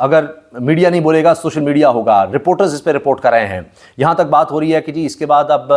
اگر میڈیا نہیں بولے گا سوشل میڈیا ہوگا، رپورٹرز اس پہ رپورٹ کر رہے ہیں، یہاں تک بات ہو رہی ہے کہ جی اس کے بعد اب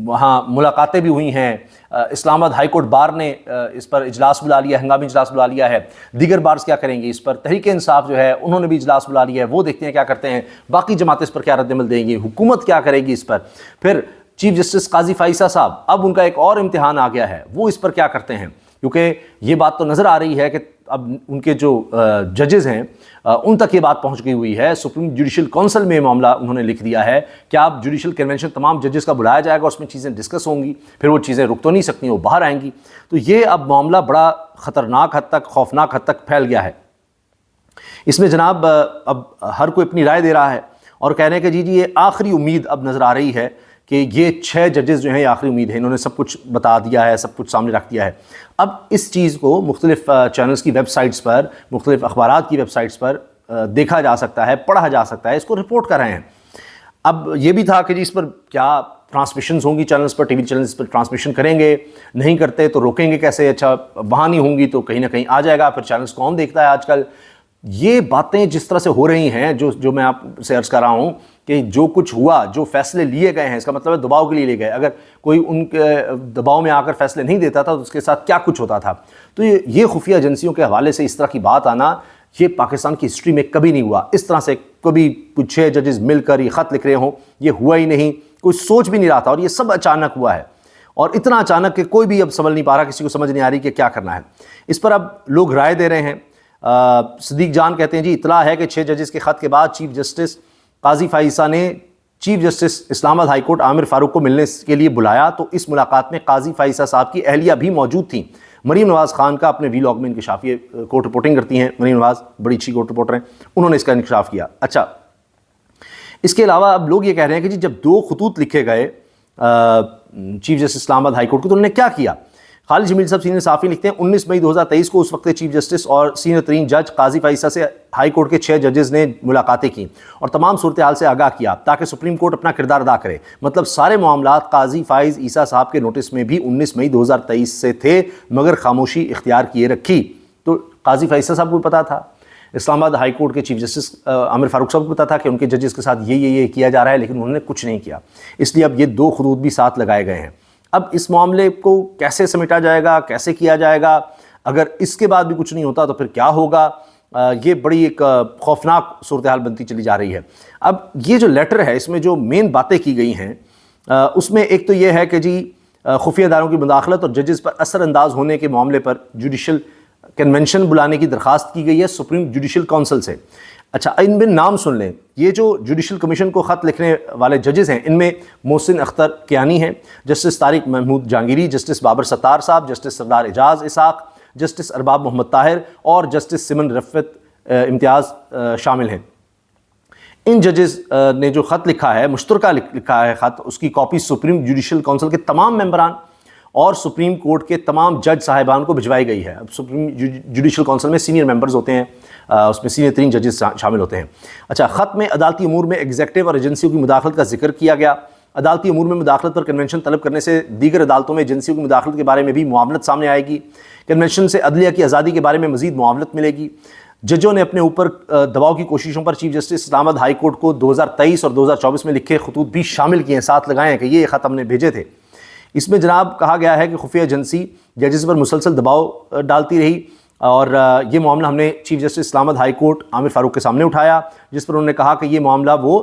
وہاں ملاقاتیں بھی ہوئی ہیں، اسلام آباد ہائی کورٹ بار نے اس پر اجلاس بلا لیا، ہنگامی اجلاس بلا لیا ہے، دیگر بارز کیا کریں گے اس پر، تحریک انصاف جو ہے انہوں نے بھی اجلاس بلا لیا ہے، وہ دیکھتے ہیں کیا کرتے ہیں، باقی جماعتیں اس پر کیا رد عمل دیں گی، حکومت کیا کرے گی اس پر، پھر چیف جسٹس قاضی فائصہ صاحب اب ان کا ایک اور امتحان آ گیا ہے، وہ اس پر کیا کرتے ہیں، کیونکہ یہ بات تو نظر آ رہی ہے کہ اب ان کے جو ججز ہیں ان تک یہ بات پہنچ گئی ہوئی ہے، سپریم جوڈیشل کونسل میں معاملہ انہوں نے لکھ دیا ہے کہ آپ جوڈیشل کنونشن تمام ججز کا بلایا جائے گا، اس میں چیزیں ڈسکس ہوں گی، پھر وہ چیزیں رک تو نہیں سکتی، وہ باہر آئیں گی، تو یہ اب معاملہ بڑا خطرناک حد تک، خوفناک حد تک پھیل گیا ہے۔ اس میں جناب اب ہر کوئی اپنی رائے دے رہا ہے اور کہہ رہے ہیں کہ جی یہ آخری امید اب نظر آ رہی ہے کہ یہ 6 ججز جو ہیں یہ آخری امید ہے، انہوں نے سب کچھ بتا دیا ہے، سب کچھ سامنے رکھ دیا ہے۔ اب اس چیز کو مختلف چینلز کی ویب سائٹس پر، مختلف اخبارات کی ویب سائٹس پر دیکھا جا سکتا ہے، پڑھا جا سکتا ہے، اس کو رپورٹ کر رہے ہیں۔ اب یہ بھی تھا کہ جی اس پر کیا ٹرانسمیشنز ہوں گی چینلز پر، ٹی وی چینلز پر ٹرانسمیشن کریں گے، نہیں کرتے تو روکیں گے کیسے، اچھا وہاں نہیں ہوں گی تو کہیں نہ کہیں آ جائے گا، پھر چینلز کون دیکھتا ہے آج کل۔ یہ باتیں جس طرح سے ہو رہی ہیں، جو میں آپ سے عرض کر رہا ہوں کہ جو کچھ ہوا، جو فیصلے لیے گئے ہیں، اس کا مطلب ہے دباؤ کے لیے لیے گئے، اگر کوئی ان کے دباؤ میں آ کر فیصلے نہیں دیتا تھا تو اس کے ساتھ کیا کچھ ہوتا تھا۔ تو یہ خفیہ ایجنسیوں کے حوالے سے اس طرح کی بات آنا، یہ پاکستان کی ہسٹری میں کبھی نہیں ہوا، اس طرح سے کبھی کچھ 6 ججز مل کر یہ خط لکھ رہے ہوں، یہ ہوا ہی نہیں، کوئی سوچ بھی نہیں رہا تھا، اور یہ سب اچانک ہوا ہے، اور اتنا اچانک کہ کوئی بھی اب سنبھل نہیں پا رہا، کسی کو سمجھ نہیں آ رہی کہ کیا کرنا ہے۔ اس پر اب لوگ رائے دے رہے ہیں۔ صدیق جان کہتے ہیں جی اطلاع ہے کہ 6 ججز کے خط کے بعد چیف جسٹس قاضی فائصہ نے چیف جسٹس اسلام آباد ہائی کورٹ عامر فاروق کو ملنے کے لیے بلایا، تو اس ملاقات میں قاضی فائصہ صاحب کی اہلیہ بھی موجود تھیں۔ مریم نواز خان کا اپنے ویلاگ میں انکشاف، یہ کورٹ رپورٹنگ کرتی ہیں مریم نواز، بڑی اچھی کورٹ رپورٹر ہیں، انہوں نے اس کا انکشاف کیا۔ اچھا، اس کے علاوہ اب لوگ یہ کہہ رہے ہیں کہ جی جب 2 خطوط لکھے گئے چیف جسٹس اسلام آباد ہائی کورٹ کو تو انہوں نے کیا کیا۔ خالد جمیل صاحب سینئر صحافی لکھتے ہیں 19 مئی 2023 کو اس وقت چیف جسٹس اور سینئر ترین جج قاضی فائصہ سے ہائی کورٹ کے 6 ججز نے ملاقاتیں کی اور تمام صورتحال سے آگاہ کیا تاکہ سپریم کورٹ اپنا کردار ادا کرے۔ مطلب سارے معاملات قاضی فائز عیسیٰ صاحب کے نوٹس میں بھی 19 مئی 2023 سے تھے، مگر خاموشی اختیار کیے رکھی۔ تو قاضی فائصہ صاحب کو پتا تھا، اسلام آباد ہائی کورٹ کے چیف جسٹس عامر فاروق صاحب کو پتا تھا کہ ان کے ججز کے ساتھ یہ کیا جا رہا ہے، لیکن انہوں نے کچھ نہیں کیا، اس لیے اب یہ 2 خطوط بھی ساتھ لگائے گئے ہیں۔ اب اس معاملے کو کیسے سمیٹا جائے گا، کیسے کیا جائے گا، اگر اس کے بعد بھی کچھ نہیں ہوتا تو پھر کیا ہوگا، یہ بڑی ایک خوفناک صورتحال بنتی چلی جا رہی ہے۔ اب یہ جو لیٹر ہے، اس میں جو مین باتیں کی گئی ہیں، اس میں ایک تو یہ ہے کہ جی خفیہ اداروں کی مداخلت اور ججز پر اثر انداز ہونے کے معاملے پر جوڈیشل کنونشن بلانے کی درخواست کی گئی ہے سپریم جوڈیشل کونسل سے۔ اچھا، ان میں نام سن لیں، یہ جو جوڈیشل کمیشن کو خط لکھنے والے ججز ہیں، ان میں محسن اختر کیانی ہیں، جسٹس طارق محمود جہانگیری، جسٹس بابر ستار صاحب، جسٹس سردار اعجاز اسحاق، جسٹس ارباب محمد طاہر اور جسٹس سمن رفعت امتیاز شامل ہیں۔ ان ججز نے جو خط لکھا ہے، مشترکہ لکھا ہے خط، اس کی کاپی سپریم جوڈیشل کونسل کے تمام ممبران اور سپریم کورٹ کے تمام جج صاحبان کو بھجوائی گئی ہے۔ اب سپریم جوڈیشل کونسل میں سینئر ممبرز ہوتے ہیں، اس میں سینئر ترین ججز شامل ہوتے ہیں۔ اچھا، خط میں عدالتی امور میں ایگزیکٹو اور ایجنسیوں کی مداخلت کا ذکر کیا گیا۔ عدالتی امور میں مداخلت پر کنونشن طلب کرنے سے دیگر عدالتوں میں ایجنسیوں کی مداخلت کے بارے میں بھی معاونت سامنے آئے گی۔ کنونشن سے عدلیہ کی آزادی کے بارے میں مزید معاونت ملے گی۔ ججوں نے اپنے اوپر دباؤ کی کوششوں پر چیف جسٹس اسلام آباد ہائی کورٹ کو 2023 اور 2024 میں لکھے خطوط بھی شامل کیے ہیں، ساتھ لگائے ہیں کہ یہ خط ہم نے بھیجے تھے۔ اس میں جناب کہا گیا ہے کہ خفیہ ایجنسی ججز پر مسلسل دباؤ ڈالتی رہی، اور یہ معاملہ ہم نے چیف جسٹس اسلام آباد ہائی کورٹ عامر فاروق کے سامنے اٹھایا، جس پر انہوں نے کہا کہ یہ معاملہ وہ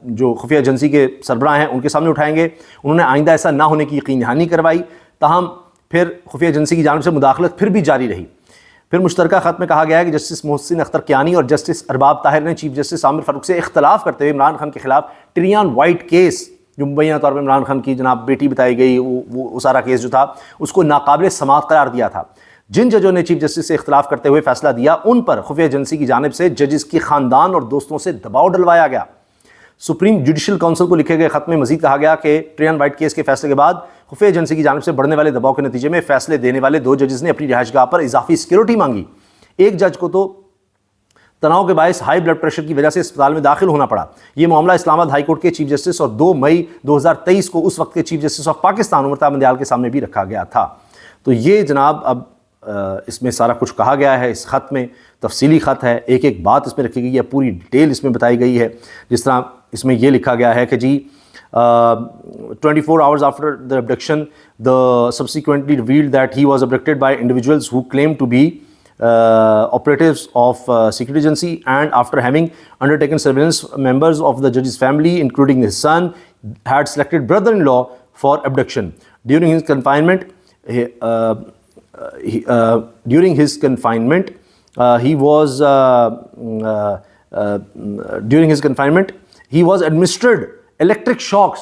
جو خفیہ ایجنسی کے سربراہ ہیں ان کے سامنے اٹھائیں گے۔ انہوں نے آئندہ ایسا نہ ہونے کی یقین دہانی کروائی، تاہم پھر خفیہ ایجنسی کی جانب سے مداخلت پھر بھی جاری رہی۔ پھر مشترکہ خط میں کہا گیا ہے کہ جسٹس محسن اختر کیانی اور جسٹس ارباب طاہر نے چیف جسٹس عامر فاروق سے اختلاف کرتے ہوئے عمران خان کے خلاف ٹریان وائٹ کیس، جو مبینہ طور پر عمران خان کی جناب بیٹی بتائی گئی، وہ سارا کیس جو تھا، اس کو ناقابل سماعت قرار دیا تھا۔ جن ججوں نے چیف جسٹس سے اختلاف کرتے ہوئے فیصلہ دیا، ان پر خفیہ ایجنسی کی جانب سے ججز کی خاندان اور دوستوں سے دباؤ ڈلوایا گیا۔ سپریم جوڈیشل کونسل کو لکھے گئے خط میں مزید کہا گیا کہ ٹریان وائٹ کیس کے فیصلے کے بعد خفیہ ایجنسی کی جانب سے بڑھنے والے دباؤ کے نتیجے میں فیصلے دینے والے 2 ججز نے اپنی رہائش گاہ پر اضافی سیکیورٹی مانگی۔ ایک جج کو تو تناؤ کے باعث ہائی بلڈ پریشر کی وجہ سے اسپتال میں داخل ہونا پڑا۔ یہ معاملہ اسلام آباد ہائی کورٹ کے چیف جسٹس اور 2 مئی 2023 کو اس وقت کے چیف جسٹس آف پاکستان عمر طاہر بندیال کے سامنے بھی رکھا گیا تھا۔ تو یہ جناب اب اس میں سارا کچھ کہا گیا ہے، اس خط میں تفصیلی خط ہے، ایک ایک بات اس میں رکھی گئی ہے، پوری ڈیٹیل اس میں بتائی گئی ہے. جس طرح اس میں یہ لکھا گیا ہے کہ جی 24 hours after the abduction, the subsequently revealed that he was abducted by individuals who claimed to be operatives of secret agency, and after having undertaken surveillance, members of the judge's family, including his son, had selected brother-in-law for abduction. During his confinement, he was administered electric shocks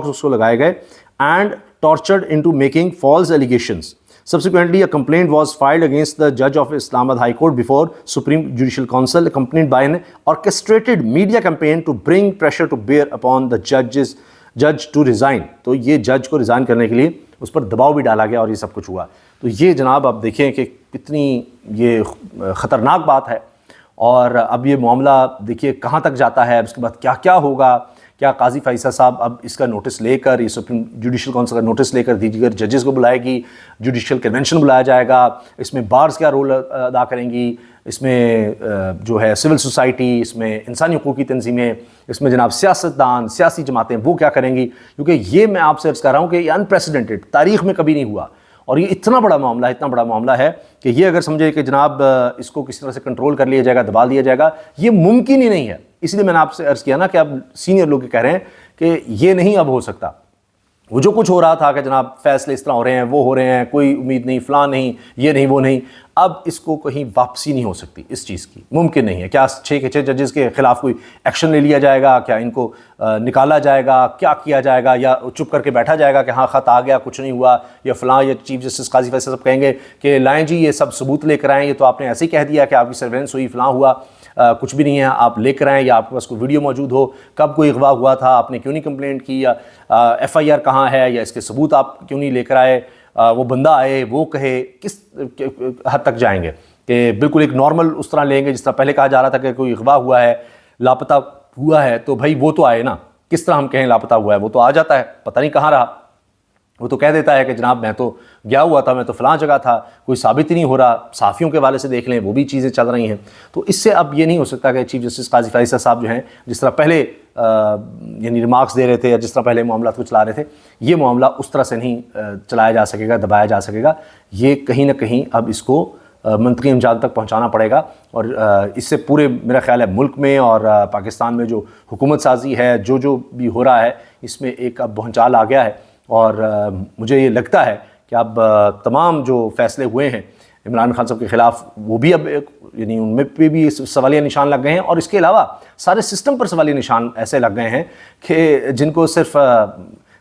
اس کو لگائے گئے, and tortured into making false allegations. Subsequently, a complaint was filed against the judge of Islamabad High Court before Supreme Judicial Council, accompanied by an orchestrated media campaign to bring pressure to bear upon the judge to resign. تو یہ جج کو resign کرنے کے لیے اس پر دباؤ بھی ڈالا گیا اور یہ سب کچھ ہوا. تو یہ جناب آپ دیکھیں کہ کتنی یہ خطرناک بات ہے. اور اب یہ معاملہ دیکھیے کہاں تک جاتا ہے, اب اس کے بعد کیا کیا ہوگا. کیا قاضی فائزہ صاحب اب اس کا نوٹس لے کر, یہ سپریم جوڈیشل کونسل کا نوٹس لے کر دیگر ججز کو بلائے گی, جوڈیشل کنونشن بلایا جائے گا, اس میں بارز کیا رول ادا کریں گی, اس میں جو ہے سول سوسائٹی, اس میں انسانی حقوق کی تنظیمیں, اس میں جناب سیاستدان, سیاسی جماعتیں وہ کیا کریں گی. کیونکہ یہ میں آپ سے عرض کر رہا ہوں کہ یہ انپریسیڈنٹڈ, تاریخ میں کبھی نہیں ہوا, اور یہ اتنا بڑا معاملہ ہے کہ یہ اگر سمجھے کہ جناب اس کو کسی طرح سے کنٹرول کر لیا جائے گا, دبا دیا جائے گا, یہ ممکن ہی نہیں ہے. اس لیے میں نے آپ سے عرض کیا نا کہ اب سینئر لوگ کہہ رہے ہیں کہ یہ نہیں اب ہو سکتا. وہ جو کچھ ہو رہا تھا کہ جناب فیصلے اس طرح ہو رہے ہیں, وہ ہو رہے ہیں, کوئی امید نہیں, فلاں نہیں, یہ نہیں, وہ نہیں, اب اس کو کہیں واپسی نہیں ہو سکتی اس چیز کی, ممکن نہیں ہے. کیا 6 کے 6 ججز کے خلاف کوئی ایکشن لے لیا جائے گا, کیا ان کو نکالا جائے گا, کیا کیا جائے گا, یا چپ کر کے بیٹھا جائے گا کہ ہاں خط آ گیا, کچھ نہیں ہوا, یا فلاں یا چیف جسٹس قاضی فیصل صاحب کہیں گے کہ لائیں جی یہ سب ثبوت لے کر آئیں, یہ تو آپ نے ایسے ہی کہہ دیا کہ آپ کی سرویلنس ہوئی, فلاں ہوا, کچھ بھی نہیں ہے, آپ لے کر آئیں, یا آپ کے پاس کوئی ویڈیو موجود ہو, کب کوئی اغوا ہوا تھا, آپ نے کیوں نہیں کمپلینٹ کی, یا FIR کہاں ہے, یا اس کے ثبوت آپ کیوں نہیں لے کر آئے, وہ بندہ آئے وہ کہے. کس حد تک جائیں گے کہ بالکل ایک نارمل اس طرح لیں گے جس طرح پہلے کہا جا رہا تھا کہ کوئی اغوا ہوا ہے, لاپتہ ہوا ہے, تو بھائی وہ تو آئے نا, کس طرح ہم کہیں لاپتہ ہوا ہے, وہ تو آ جاتا ہے, پتہ نہیں کہاں رہا, وہ تو کہہ دیتا ہے کہ جناب میں تو گیا ہوا تھا, میں تو فلاں جگہ تھا, کوئی ثابت ہی نہیں ہو رہا. صحافیوں کے حوالے سے دیکھ لیں, وہ بھی چیزیں چل رہی ہیں. تو اس سے اب یہ نہیں ہو سکتا کہ چیف جسٹس قاضی فائزہ صاحب جو ہیں جس طرح پہلے یعنی ریمارکس دے رہے تھے, یا جس طرح پہلے معاملات کو چلا رہے تھے, یہ معاملہ اس طرح سے نہیں چلایا جا سکے گا, دبایا جا سکے گا. یہ کہیں نہ کہیں اب اس کو منطقی انجام تک پہنچانا پڑے گا. اور اس سے پورے میرا خیال ہے ملک میں اور پاکستان میں جو حکومت سازی ہے, جو بھی ہو رہا ہے, اس میں ایک اب بھونچال آ گیا ہے. اور مجھے یہ لگتا ہے کہ اب تمام جو فیصلے ہوئے ہیں عمران خان صاحب کے خلاف, وہ بھی اب یعنی ان میں پہ بھی سوالیہ نشان لگ گئے ہیں, اور اس کے علاوہ سارے سسٹم پر سوالیہ نشان ایسے لگ گئے ہیں کہ جن کو صرف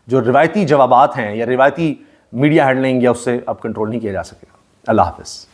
جو روایتی جوابات ہیں یا روایتی میڈیا ہینڈلنگ یا اس سے اب کنٹرول نہیں کیا جا سکے گا. اللہ حافظ.